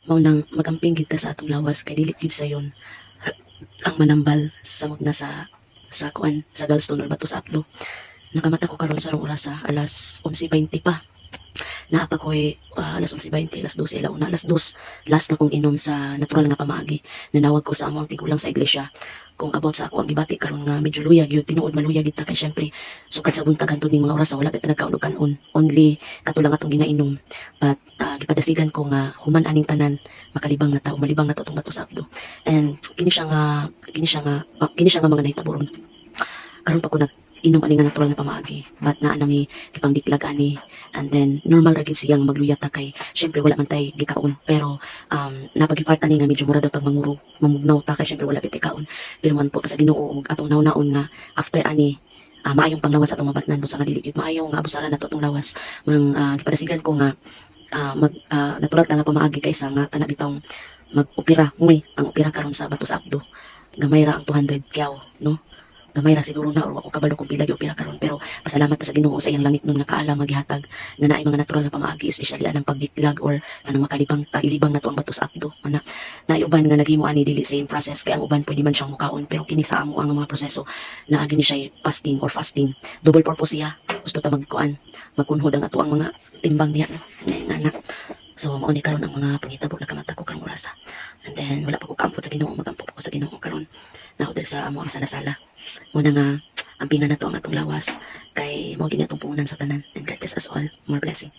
mao nang magamping gid ka sa atong lawas kay dili gid sayon ang manambal samot na sa kuan sa gallstone or bato sa apdo. Nakamata ko karon sa oras sa alas 11:20 pa. Naa pa ko'y alas 11:20, alas 12 alauna, alas 2 last na kong inom sa natural nga pamaagi. Nanawag ko sa among tigulang sa iglesia kung about sa ako ang gibati karon nga medyo luyag yun, tinuod maluyag kita kay syempre sukad sa buntag antud ning mga oras wala pa nagkaulog kanon, only katulang atong ginainom. But gipadasigan ko nga human aning tanan makalibang na tao, malibang na to tong bato sa abdo. And kini siya nga mga nahitaboron. Karon pa ko nag-inom ani nga natural nga pamaagi, but naa nami gipangdiklag ani. And then normal ra gid siyang magluyata kay syempre wala man tay gikaon, pero napagiparta ni nga medyo mura daw tag manguro mamugnaw ta kay syempre wala piti kaon. Pero man po sa Ginoo ug atong naon nga after ani maayong panglawas atong mabatnan sa nga dili gid maayo nga abusaran nato atong lawas. Murang gipadasigan ko nga natural ta nga pamaagi kaysa nga kana bitong mag-opera. Ang opera karon sa bato sa abdo gamay ra ang 200 kyaw, no? Gamay ra siguro na or ako kabalo kung pila gyud opera karon, pero pasalamat ta sa Ginoo sa iyang langit nun nga kaalam nga gihatag nga naay mga natural nga pamaagi, especially anang pagbiklag or kanang makalibang ilibang nato ang bato sa abdo. Naay uban nga naghimo ani dili same process kay ang uban pwede man siyang mukaon, pero kini sa amo ang mga proseso na gini siya fasting or fasting. Double purpose siya. Gusto ta magkuan, magkunhod ang ato ang mga timbang niya, nga. So mao ni karon ang mga pangitabo na kamata ko karong orasa. And then wala pa ko kampot sa Ginoo, magampo pa ko sa Ginoo karon. Naudel sa amo ang sala-sala. Muna nga ang pinga na to ang atong lawas kay mo gini atong puunan sa tanan. And God bless us all. More blessing.